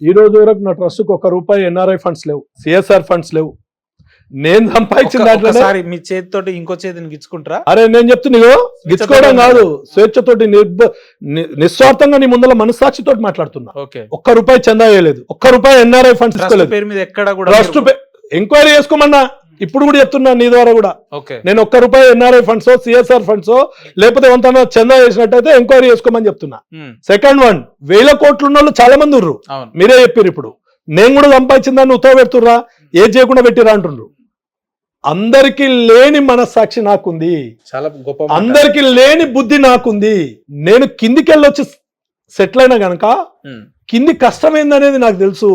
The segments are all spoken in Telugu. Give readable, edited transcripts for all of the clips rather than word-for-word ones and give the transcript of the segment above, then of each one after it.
ఈ రోజు వరకు నా ట్రస్ట్కి ₹1 ఎన్ఆర్ఐ ఫండ్స్ లేవు, సిఎస్ఆర్ ఫండ్స్ లేవు. నేను సంపాదించిన దాంట్లో మీ చేతితోటి ఇంకో చేతిని గిచ్చుకుంటారా? అరే నేను చెప్తున్నా, గిచ్చుకోవడం కాదు, స్వేచ్ఛతోటి నిస్వార్థంగా నీ ముందర మనస్సాక్షితో మాట్లాడుతున్నా. ₹1 చందా వేయలేదు, ₹1 ఎన్ఆర్ఐ ఫండ్స్ పేరు మీద ఎక్కడ కూడా ట్రస్ట్ ఎంక్వైరీ చేసుకోమన్నా. ఇప్పుడు కూడా చెప్తున్నా నీ ద్వారా కూడా, నేను ₹1 ఎన్ఆర్ఐ ఫండ్స్ సిఎస్ఆర్ ఫండ్స్ లేకపోతే ఎంతనా చందా చేసినట్టయితే ఎంక్వైరీ చేసుకోమని చెప్తున్నా. సెకండ్ వన్, 1000 కోట్లు ఉన్న వాళ్ళు చాలా మంది ఉర్రు, మీరే చెప్పారు. ఇప్పుడు నేను కూడా సంపాదించిందాన్ని ఉత్తవ పెడుతుర్రా, ఏది చేయకుండా పెట్టిరా అంటుండ్రు. అందరికి లేని మనస్సాక్షి నాకుంది, చాలా గొప్ప, అందరికి లేని బుద్ధి నాకుంది. నేను కిందికి వెళ్ళొచ్చి సెటిల్ అయినా గనక కింది కష్టమైందనేది నాకు తెలుసు.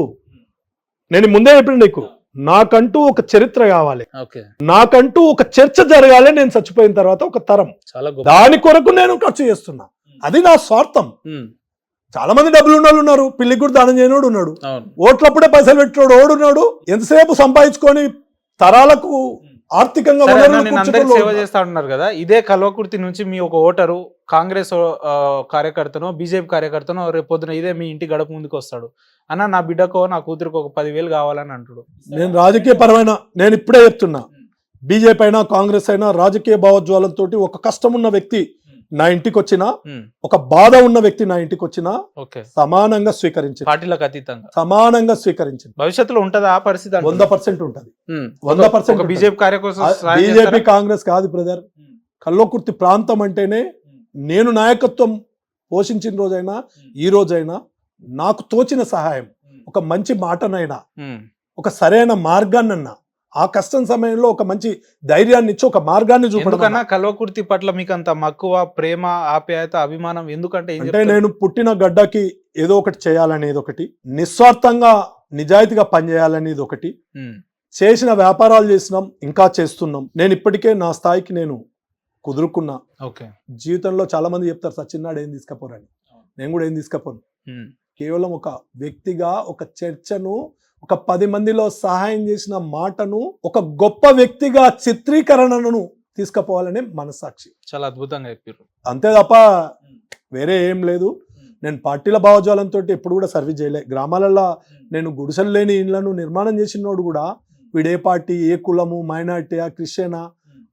నేను ముందే చెప్పిన నీకు, నాకంటూ ఒక చరిత్ర కావాలి, నాకంటూ ఒక చర్చ జరగాలి. నేను చచ్చిపోయిన తర్వాత ఒక తరం, దాని కొరకు నేను ఖర్చు చేస్తున్నా. అది నా స్వార్థం. చాలా మంది డబ్బులు ఉన్న వాళ్ళు ఉన్నారు, పిల్లికి కూడా దానం చేయనోడు ఉన్నాడు, ఓట్లప్పుడే పైసలు పెట్టినోడు ఓడున్నాడు. ఎంతసేపు సంపాదించుకొని తరాలకు ఆర్థికంగా సేవ చేస్తా ఉన్నారు కదా. ఇదే కల్వకుర్తి నుంచి మీ ఒక ఓటరు కాంగ్రెస్ కార్యకర్తనో బీజేపీ కార్యకర్తనో రేపు పొద్దున ఇదే మీ ఇంటి గడప ముందుకు వస్తాడు, అన్న నా బిడ్డకో నా కూతురుకో ఒక 10,000 కావాలని అంటాడు. నేను రాజకీయ పరమైన, నేను ఇప్పుడే చెప్తున్నా, బీజేపీ అయినా కాంగ్రెస్ అయినా రాజకీయ భావోజ్వాలంతో ఒక కష్టం ఉన్న వ్యక్తి నా ఇంటికి వచ్చినా, ఒక బాధ ఉన్న వ్యక్తి నా ఇంటికి వచ్చినా సమానంగా స్వీకరించింది, పార్టీలకు అతీతంగా సమానంగా స్వీకరించింది. భవిష్యత్తులో ఉంటది ఆ పరిస్థితి? 100% ఉంటది, 100%. బీజేపీ కార్యకర్త, బీజేపీ కాంగ్రెస్ కాదు బ్రదర్. కల్వకుర్తి ప్రాంతం అంటేనే నేను నాయకత్వం పోషించిన రోజైనా ఈ రోజైనా నాకు తోచిన సహాయం, ఒక మంచి మాటనైనా, ఒక సరైన మార్గాన్నన్నా, ఆ కష్టం సమయంలో ఒక మంచి ధైర్యాన్ని ఇచ్చి ఒక మార్గాన్ని చూపడం. కల్వకుర్తి పట్ల మీకు అంత మక్కువ, ప్రేమ, ఆప్యాయత, అభిమానం ఎందుకంటే? అంటే నేను పుట్టిన గడ్డకి ఏదో ఒకటి చేయాలనేది ఒకటి, నిస్వార్థంగా నిజాయితీగా పనిచేయాలనేది ఒకటి, చేసిన వ్యాపారాలు చేసినాం, ఇంకా చేస్తున్నాం. నేను ఇప్పటికే నా స్థాయికి నేను కుదురుకున్నా. జీవితంలో చాలా మంది చెప్తారు సచిన్నాడు ఏం తీసుకపోరని, నేను కూడా ఏం తీసుకపోను. కేవలం ఒక వ్యక్తిగా ఒక చర్చను, ఒక 10 మందిలో సహాయం చేసిన మాటను ఒక గొప్ప వ్యక్తిగా చిత్రీకరణను తీసుకుపోవాలనే మనస్సాక్షి. చాలా అద్భుతంగా చెప్పారు. అంతే తప్ప వేరే ఏం లేదు. నేను పార్టీల భావజాలంతో ఎప్పుడు కూడా సర్వీస్ చేయలే. గ్రామాలలో నేను గుడిసెలు లేని ఇళ్లను నిర్మాణం చేసినోడు కూడా వీడే పార్టీ, ఏ కులము, మైనార్టీయా, క్రిస్టియనా,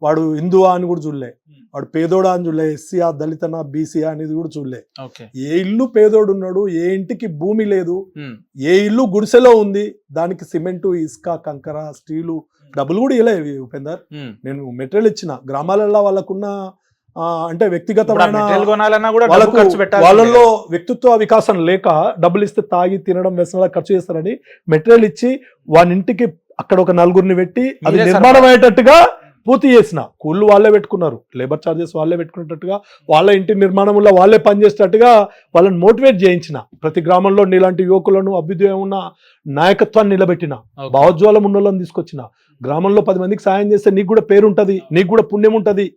వాడు హిందువా అని కూడా చూడలే, వాడు పేదోడా అని చూడలే, ఎస్సీయా, దళితనా, బీసీయా అనేది కూడా చూడలే. ఏ ఇల్లు పేదోడు ఉన్నాడు, ఏ ఇంటికి భూమి లేదు, ఏ ఇల్లు గుడిసెలో ఉంది, దానికి సిమెంటు, ఇసుక, కంకర, స్టీలు డబ్బులు కూడా ఇవ్వలే ఉపేందర్. నేను మెటీరియల్ ఇచ్చిన గ్రామాలలో వాళ్ళకున్న అంటే వ్యక్తిగతమైన వాళ్ళలో వ్యక్తిత్వ వికాసం లేక డబ్బులు ఇస్తే తాగి తినడం వ్యసనాల ఖర్చు చేస్తారని మెటీరియల్ ఇచ్చి వాని ఇంటికి అక్కడ ఒక 4గురిని పెట్టి అది నిర్మాణం అయ్యేటట్టుగా పూర్తి చేసిన. కూళ్ళు వాళ్ళే పెట్టుకున్నారు, లేబర్ ఛార్జెస్ వాళ్ళే పెట్టుకునేటట్టుగా, వాళ్ళ ఇంటి నిర్మాణంలో వాళ్ళే పనిచేసేటట్టుగా వాళ్ళని మోటివేట్ చేయించిన. ప్రతి గ్రామంలో నీలాంటి యువకులను, అభ్యుదయం ఉన్న నాయకత్వాన్ని నిలబెట్టిన, భావోజ్వాలం ఉన్న వాళ్ళని తీసుకొచ్చిన. గ్రామంలో 10 మందికి సాయం చేస్తే నీకు కూడా పేరు ఉంటుంది, నీకు కూడా పుణ్యం ఉంటుంది,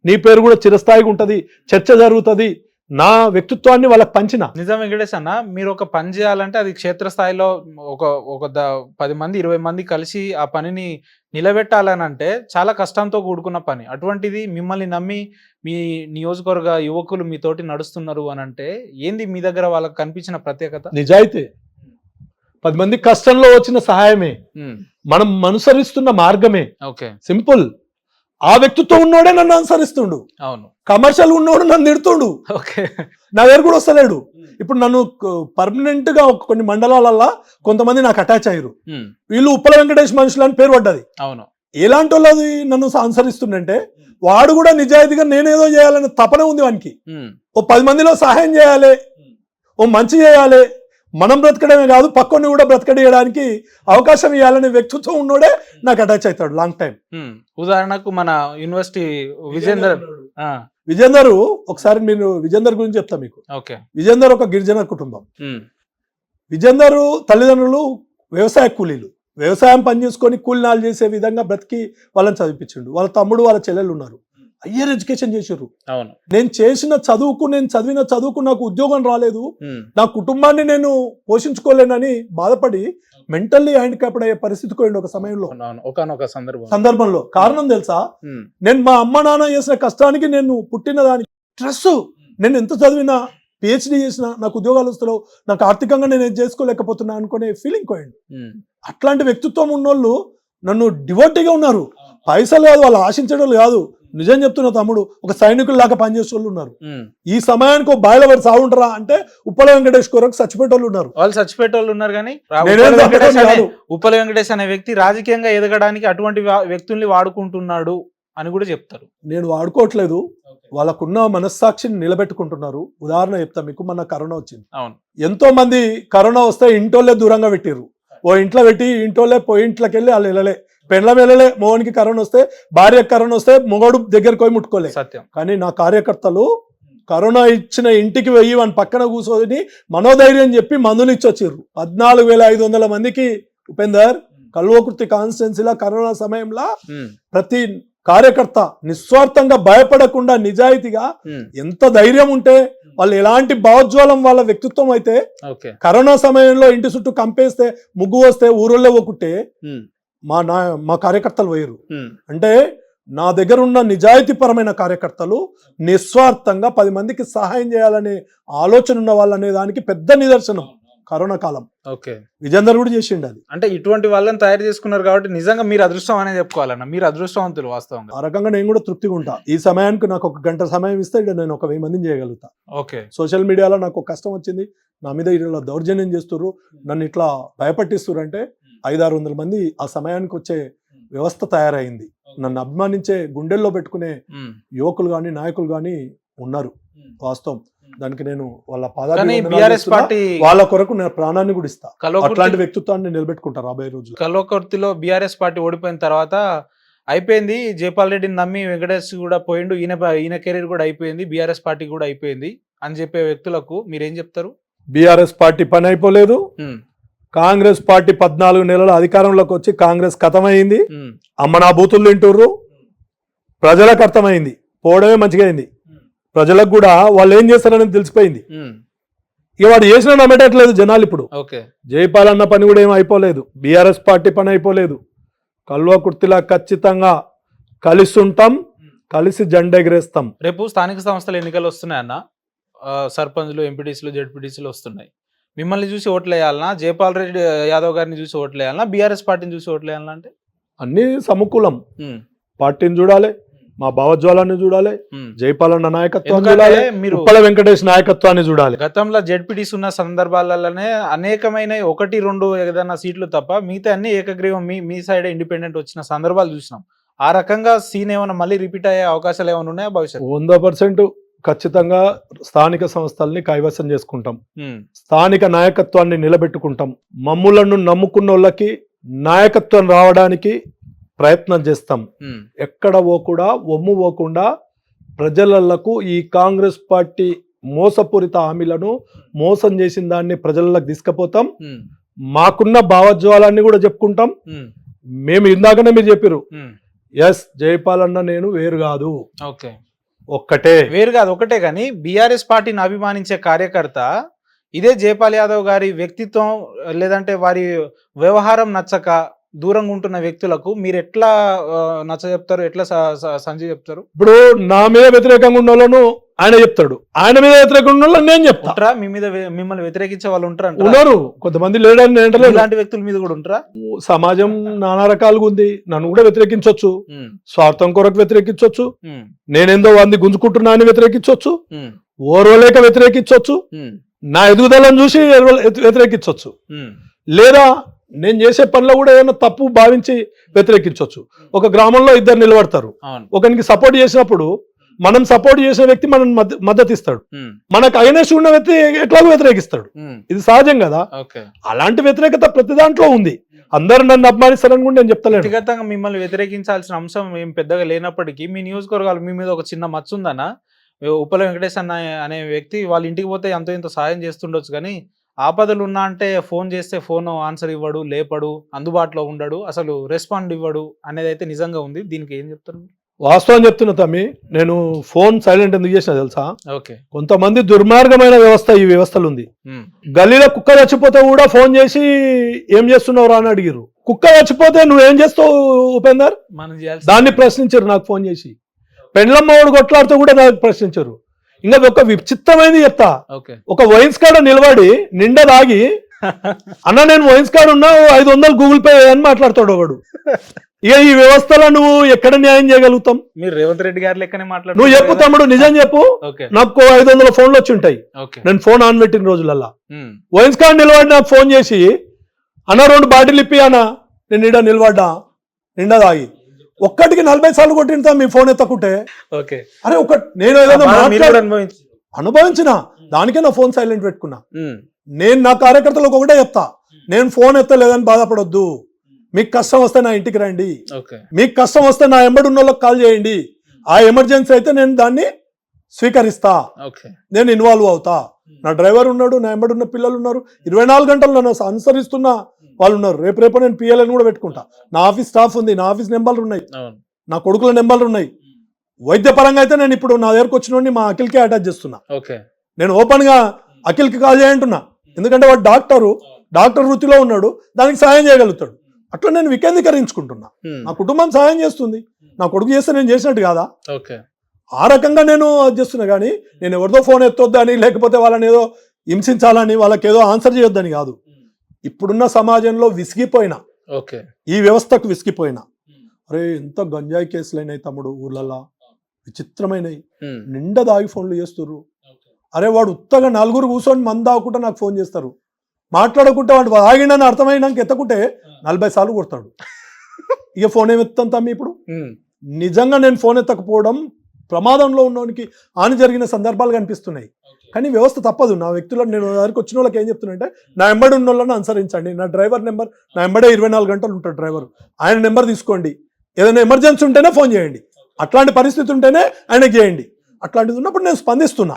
నీ పేరు కూడా చిరస్థాయిగా ఉంటుంది, చర్చ జరుగుతుంది. నా వ్యక్తిత్వాన్ని వాళ్ళకి పంచిన. నిజం వెంకటేష్ అన్న, మీరు ఒక పని చేయాలంటే అది క్షేత్రస్థాయిలో ఒక 10 మంది 20 మంది కలిసి ఆ పనిని నిలబెట్టాలని అంటే చాలా కష్టంతో కూడుకున్న పని. అటువంటిది మిమ్మల్ని నమ్మి మీ నియోజకవర్గ యువకులు మీతోటి నడుస్తున్నారు అని అంటే ఏంది మీ దగ్గర వాళ్ళకి కనిపించిన ప్రత్యేకత? నిజాయితీ. 10 మంది కష్టంలో వచ్చిన సహాయమే, మనం అనుసరిస్తున్న మార్గమే. సింపుల్. ఆ వ్యక్తితో ఉన్నోడే నన్ను అనుసరిస్తుండు. అవును, కమర్షియల్ ఉన్నోడు నన్ను తిడుతుండు, నా దగ్గర కూడా వస్తలేడు. ఇప్పుడు నన్ను పర్మనెంట్ గా కొన్ని మండలాలల్లో కొంతమంది నాకు అటాచ్ అయ్యారు. వీళ్ళు ఉప్పల వెంకటేష్ మనుషులు అని పేరు పడ్డది. అవును, ఎలాంటి వాళ్ళది నన్ను అనుసరిస్తుండంటే వాడు కూడా నిజాయితీగా నేనేదో చేయాలనే తపన ఉంది వానికి. ఓ 10 మందిలో సహాయం చేయాలి, ఓ మంచి చేయాలి, మనం బ్రతకడమే కాదు పక్కని కూడా బ్రతకడేయడానికి అవకాశం ఇవ్వాలనే వ్యక్తిత్వం ఉన్నోడే నాకు అటాచ్ అవుతాడు లాంగ్ టైం. ఉదాహరణకు మన యూనివర్సిటీ విజేందర్, ఒకసారి మీరు విజేందర్ గురించి చెప్తా మీకు. విజేందర్ ఒక గిరిజన కుటుంబం. విజేందర్ తల్లిదండ్రులు వ్యవసాయ కూలీలు, వ్యవసాయం పని చేసుకొని కూలినాలు చేసే విధంగా బ్రతికి వాళ్ళని చదివించిండు. వాళ్ళ తమ్ముడు, వాళ్ళ చెల్లెలు ఉన్నారు, హయ్యర్ ఎడ్యుకేషన్ చేసారు. నేను చేసిన చదువుకు, నేను చదివిన చదువుకు నాకు ఉద్యోగం రాలేదు, నా కుటుంబాన్ని నేను పోషించుకోలేనని బాధపడి మెంటల్లీ హ్యాండిక్యాప్డ్ అయ్యే పరిస్థితికి పోయింది ఒక సమయంలో, ఒక సందర్భంలో. కారణం తెలుసా? నేను మా అమ్మ నాన్న చేసిన కష్టానికి, నేను పుట్టిన దానికి స్ట్రెస్, నేను ఎంత చదివినా పిహెచ్డి చేసిన నాకు ఉద్యోగాలు వస్తలేవు, నాకు ఆర్థికంగా నేను ఏది చేసుకోలేకపోతున్నా అనుకునే ఫీలింగ్ పోయింది. అట్లాంటి వ్యక్తిత్వం ఉన్నోళ్ళు నన్ను డివోటీగా ఉన్నారు. పైసలు కాదు, వాళ్ళు ఆశించడం కాదు, నిజం చెప్తున్నా తమ్ముడు, ఒక సైనికులు లాగా పనిచేసే వాళ్ళు ఉన్నారు. ఈ సమయానికి ఒక బాయిల పడి సాగుంటారా అంటే ఉప్పల వెంకటేష్ కొరకు చచ్చిపెట్టోళ్ళు ఉన్నారు. వాళ్ళు చచ్చిపెట్టోళ్ళు ఉన్నారు కానీ ఉప్పల వెంకటేష్ అనే వ్యక్తి రాజకీయంగా ఎదగడానికి అటువంటి వ్యక్తుల్ని వాడుకుంటున్నాడు అని కూడా చెప్తారు. నేను వాడుకోవట్లేదు, వాళ్ళకున్న మనస్సాక్షిని నిలబెట్టుకుంటున్నారు. ఉదాహరణ చెప్తా మీకు, మన కరోనా వచ్చింది. అవును, ఎంతో మంది కరోనా వస్తే ఇంటోళ్ళే దూరంగా పెట్టిర్రు. ఓ ఇంట్లో పెట్టి ఇంటోళ్ళే పోయి ఇంట్లోకి వెళ్ళి వాళ్ళు వెళ్ళలే, పెండ్లం వెళ్ళలే. మొగనికి కరోనా వస్తే, భార్యకు కరోనా వస్తే మొగడు దగ్గరకు పోయి ముట్టుకోలే. సత్యం. కానీ నా కార్యకర్తలు కరోనా ఇచ్చిన ఇంటికి వెయ్యి వాని పక్కన కూర్చొని మనోధైర్యం చెప్పి మందులు ఇచ్చొచ్చిర్రు. 14,500 మందికి ఉపేందర్ కల్వకుర్తి కాన్స్టిట్యున్సీలో కరోనా సమయంలో ప్రతి కార్యకర్త నిస్వార్థంగా భయపడకుండా నిజాయితీగా, ఎంత ధైర్యం ఉంటే వాళ్ళు ఎలాంటి భావోజ్వలం వాళ్ళ వ్యక్తిత్వం అయితే, కరోనా సమయంలో ఇంటి చుట్టూ కంపేస్తే ముగ్గు వస్తే ఊరోళ్ళే ఒకటే మా కార్యకర్తలు పోయారు. అంటే నా దగ్గర ఉన్న నిజాయితీపరమైన కార్యకర్తలు నిస్వార్థంగా 10 మందికి సహాయం చేయాలనే ఆలోచన ఉన్న వాళ్ళు అనే దానికి పెద్ద నిదర్శనం కరోనా కాలం. విజేందర్ కూడా చేసిండు అది. అంటే ఇటువంటి వాళ్ళని తయారు చేసుకున్నారు కాబట్టి నిజంగా మీరు అదృష్టం అనే చెప్పుకోవాలన్న, మీరు అదృష్టవంతులు వాస్తవంగా. ఆ రకంగా నేను కూడా తృప్తిగా ఉంటా. ఈ సమయానికి నాకు 1 గంట సమయం ఇస్తే నేను ఒక 1000 మందిని చేయగలుగుతా. సోషల్ మీడియాలో నాకు ఒక కష్టం వచ్చింది, నా మీద ఇలా దౌర్జన్యం చేస్తుర్రు, నన్ను ఇట్లా భయపట్టిస్తుర్రు అంటే 500-600 మంది ఆ సమయానికి వచ్చే వ్యవస్థ తయారైంది. నన్ను అభిమానించే గుండెల్లో పెట్టుకునే యువకులు గాని నాయకులు గాని ఉన్నారు. వాస్తవం, దానికి నేను వాళ్ళ వాళ్ళ కొరకు నేను ప్రాణాన్ని కూడా ఇస్తా. అట్లాంటి వ్యక్తిత్వాన్ని నిలబెట్టుకుంటా రాబోయే రోజులు. కల్వకుర్తిలో బీఆర్ఎస్ పార్టీ ఓడిపోయిన తర్వాత అయిపోయింది, జైపాల్ రెడ్డిని నమ్మి వెంకటేష్ కూడా పోయిండు, ఈయన కెరీర్ కూడా అయిపోయింది, బీఆర్ఎస్ పార్టీ కూడా అయిపోయింది అని చెప్పే వ్యక్తులకు మీరేం చెప్తారు? బీఆర్ఎస్ పార్టీ పని అయిపోలేదు. కాంగ్రెస్ పార్టీ 14 నెలల అధికారంలోకి వచ్చి కాంగ్రెస్ కథమైంది. అమ్మ నా బూతులు తింటుర్రు. ప్రజలకు అర్థమైంది, పోవడమే మంచిగా అయింది. ప్రజలకు కూడా వాళ్ళు ఏం చేస్తారని తెలిసిపోయింది. ఇక వాడు చేసినా నమ్మేటట్లేదు జనాలు. ఇప్పుడు జైపాల్ అన్న పని కూడా ఏం అయిపోలేదు, బీఆర్ఎస్ పార్టీ పని అయిపోలేదు. కల్వకుర్తిలా ఖచ్చితంగా కలిసి ఉంటాం, కలిసి జెండా ఎగరేస్తాం. రేపు స్థానిక సంస్థల ఎన్నికలు వస్తున్నాయన్న, సర్పంచ్లు, ఎంపీటీసీలు, జెడ్పీటీసీలు వస్తున్నాయి. మిమ్మల్ని చూసి ఓట్లు వేయాలన్నా, జైపాల్ రెడ్డి యాదవ్ గారిని చూసి ఓట్లు వేయాలన్నా, బీఆర్ఎస్ పార్టీని చూసి ఓట్లు వేయాలన్నా? అంటే అన్ని సమకూలం. పార్టీని చూడాలి, మా భావజ్వాలాన్ని చూడాలి, జైపాల్ అన్న నాయకత్వాన్ని చూడాలి, ఉప్పల వెంకటేష్ నాయకత్వాన్ని చూడాలి. గతంలో జెడ్పీటీసీ ఉన్న సందర్భాలలోనే అనేకమైన 1-2 ఏదైనా సీట్లు తప్ప మిగతా అన్ని ఏకగ్రీవం మీ సైడ్ ఇండిపెండెంట్ వచ్చిన సందర్భాలు చూసినాం. ఆ రకంగా సీన్ ఏమైనా మళ్ళీ రిపీట్ అయ్యే అవకాశాలు ఏమైనా ఉన్నాయా భవిష్యత్తు? 100% ఖచ్చితంగా స్థానిక సంస్థల్ని కైవసం చేసుకుంటాం, స్థానిక నాయకత్వాన్ని నిలబెట్టుకుంటాం. మమ్ములను నమ్ముకున్న వాళ్ళకి నాయకత్వం రావడానికి ప్రయత్నం చేస్తాం. ఎక్కడ పోకుండా ఒమ్ము పోకుండా ప్రజలకు ఈ కాంగ్రెస్ పార్టీ మోసపూరిత హామీలను మోసం చేసిన దాన్ని ప్రజలకు తీసుకుపోతాం. మాకున్న భావజ్వాలాన్ని కూడా చెప్పుకుంటాం. మేము ఇందాకనే మీరు చెప్పారు, ఎస్ జైపాల్ అన్న నేను వేరు కాదు, ఒక్కటే. వేరు కాదు ఒకటే, కానీ బీఆర్ఎస్ పార్టీని అభిమానించే కార్యకర్త ఇదే జైపాల్ యాదవ్ గారి వ్యక్తిత్వం లేదంటే వారి వ్యవహారం నచ్చక దూరంగా ఉంటున్న వ్యక్తులకు మీరు ఎట్లా నచ్చ చెప్తారు, ఎట్లా సంజయ్ చెప్తారు? ఇప్పుడు నా మీద వ్యతిరేకంగా ఉన్న వాళ్ళను ఆయన చెప్తాడు, ఆయన మీద వ్యతిరేకంగా ఉన్న నేను చెప్తా. మీ మీద మిమ్మల్ని వ్యతిరేకించే వాళ్ళు ఉంటారు, ఉన్నారు కొంతమంది. లేడని ఇలాంటి వ్యక్తుల మీద కూడా ఉంటారా? సమాజం నానా రకాలుగా ఉంది, నన్ను కూడా వ్యతిరేకించవచ్చు, స్వార్థం కొరకు వ్యతిరేకించవచ్చు, నేనేందో వాడిని గుంజుకుంటున్నా అని వ్యతిరేకించవచ్చు, ఓర్వలేక వ్యతిరేకించవచ్చు, నా ఎదుగుదలను చూసి వ్యతిరేకించవచ్చు, లేదా నేను చేసే పనిలో కూడా ఏదైనా తప్పు భావించి వ్యతిరేకించవచ్చు. ఒక గ్రామంలో 2 నిలబడతారు, ఒకరికి సపోర్ట్ చేసినప్పుడు మనం సపోర్ట్ చేసిన వ్యక్తి మనం మద్దతు ఇస్తాడు, మనకు అగైనెస్ట్ ఉన్న వ్యక్తి ఎట్లాగో వ్యతిరేకిస్తాడు. ఇది సహజం కదా. అలాంటి వ్యతిరేకత ప్రతి దాంట్లో ఉంది. అందరూ నన్ను అభిమానిస్తారని కూడా నేను చెప్తలేను. వ్యక్తిగతంగా మిమ్మల్ని వ్యతిరేకించాల్సిన అంశం ఏం పెద్దగా లేనప్పటికీ మీ నియోజకవర్గాలు మీ మీద ఒక చిన్న మచ్చ ఉందన్న. ఉప్పల వెంకటేష్ అనే వ్యక్తి వాళ్ళ ఇంటికి పోతే ఎంతో ఇంత సాయం చేస్తుండొచ్చు, కానీ ఆపదలు ఉన్నా అంటే ఫోన్ చేస్తే ఫోన్ ఆన్సర్ ఇవ్వడు, లేపడు, అందుబాటులో ఉండడు, అసలు రెస్పాండ్ ఇవ్వడు అనేది అయితే నిజంగా ఉంది. దీనికి ఏం చెప్తారు? వాస్తవం చెప్తున్నా తమ్మి, నేను ఫోన్ సైలెంట్ ఎందుకు చేసినా తెలుసా? కొంతమంది దుర్మార్గమైన వ్యవస్థ ఈ వ్యవస్థలు ఉంది. గల్లీలో కుక్క చచ్చిపోతే కూడా ఫోన్ చేసి ఏం చేస్తున్నావు అని అడిగిరు. కుక్క చచ్చిపోతే నువ్వేం చేస్తావు ఉపేందర్? దాన్ని ప్రశ్నించారు నాకు ఫోన్ చేసి. పెండ్లమ్మ వాడు కొట్లాడితే కూడా నాకు ప్రశ్నించారు. ఇంకా ఒక విచిత్రమైనది చెప్తా. ఓకే ఒక వైన్స్ కాడ నిలబడి నిండా దాగి అన్న నేను వైన్స్ కాడ ఉన్నా 500 గూగుల్ పే అని మాట్లాడతాడు ఒకడు. ఇక ఈ వ్యవస్థలో నువ్వు ఎక్కడ న్యాయం చేయగలుగుతాం? మీరు రేవంత్ రెడ్డి గారి లెక్కనే నువ్వు చెప్పు తమ్ముడు, నిజం చెప్పు. ఓకే నాకు 500 ఫోన్లు వచ్చి ఉంటాయి ఓకే నేను ఫోన్ ఆన్ పెట్టిన రోజులల్లా. వైన్స్ కాడ నిలబడి నాకు ఫోన్ చేసి అన్న 2 బాటిల్ ఇప్పి అన్న నేను నిండా నిలబడ్డా నిండా దాగి ఒక్కటికి 40 సార్లు కొట్టింటా మీ ఫోన్ ఎత్తకుంటే. ఓకే అరే ఒక నేను ఏదైనా అనుభవించి అనుభవించిన దానికే నా ఫోన్ సైలెంట్ పెట్టుకున్నా. నేను నా కార్యకర్తలకు ఒకటే చెప్తా, నేను ఫోన్ ఎత్తలేదని బాధపడొద్దు. మీకు కష్టం వస్తే నా ఇంటికి రండి, మీకు కష్టం వస్తే నా ఎంబడి ఉన్న వాళ్ళకి కాల్ చేయండి. ఆ ఎమర్జెన్సీ అయితే నేను దాన్ని స్వీకరిస్తా, నేను ఇన్వాల్వ్ అవుతా. నా డ్రైవర్ ఉన్నాడు, నా ఎంబడి ఉన్న పిల్లలు ఉన్నారు, 24 గంటలు నన్ను అనుసరిస్తున్న వాళ్ళు ఉన్నారు. రేపు నేను పిఎల్ఎన్ కూడా పెట్టుకుంటా. నా ఆఫీస్ స్టాఫ్ ఉంది, నా ఆఫీస్ నెంబర్లు ఉన్నాయి, నా కొడుకుల నెంబర్లు ఉన్నాయి. వైద్య పరంగా అయితే నేను ఇప్పుడు నా దగ్గరకు వచ్చిన మా అఖిల్కే అటాచ్ చేస్తున్నా. నేను ఓపెన్ గా అఖిల్కి కాల్ చేయంటున్నా, ఎందుకంటే వాడు డాక్టర్ వృత్తిలో ఉన్నాడు, దానికి సాయం చేయగలుగుతాడు. అట్లా నేను వికేంద్రీకరించుకుంటున్నా. నా కుటుంబం సాయం చేస్తుంది, నా కొడుకు చేస్తే నేను చేసినట్టు కాదా? ఆ రకంగా నేను చేస్తున్నా. కానీ నేను ఎవరిదో ఫోన్ ఎత్తొద్దని, లేకపోతే వాళ్ళని ఏదో హింసించాలని, వాళ్ళకి ఏదో ఆన్సర్ చేయొద్దని కాదు. ఇప్పుడున్న సమాజంలో విసిగిపోయినా, ఈ వ్యవస్థకు విసిగిపోయినా, అరే ఎంత గంజాయి కేసులు అయినాయి తమ్ముడు ఊర్లల్లా, విచిత్రమైనవి. నిండా దాగి ఫోన్లు చేస్తుర్రు. అరే వాడు ఉత్తగా 4 కూర్చొని మంది దాక్కుంటే నాకు ఫోన్ చేస్తారు, మాట్లాడకుంటే వాడు ఆగిండని అర్థమైనాక ఎత్తకుంటే 40 సార్లు కొడతాడు. ఇక ఫోన్ ఏమెత్తాను తమ్మి ఇప్పుడు. నిజంగా నేను ఫోన్ ఎత్తకపోవడం ప్రమాదంలో ఉన్నవానికి హాని జరిగిన సందర్భాలు కనిపిస్తున్నాయి. కానీ వ్యవస్థ తప్పదు. నా వ్యక్తులను నేను దగ్గరికి వచ్చిన వాళ్ళకి ఏం చెప్తున్నానంటే, నా ఎంబడి ఉన్న వాళ్ళని అనుసరించండి. నా డ్రైవర్ నెంబర్, నా ఎంబడే 24 గంటలు ఉంటాడు డ్రైవర్, ఆయన నెంబర్ తీసుకోండి. ఏదైనా ఎమర్జెన్సీ ఉంటేనే ఫోన్ చేయండి, అట్లాంటి పరిస్థితి ఉంటేనే ఆయనకి చేయండి. అట్లాంటిది ఉన్నప్పుడు నేను స్పందిస్తున్నా.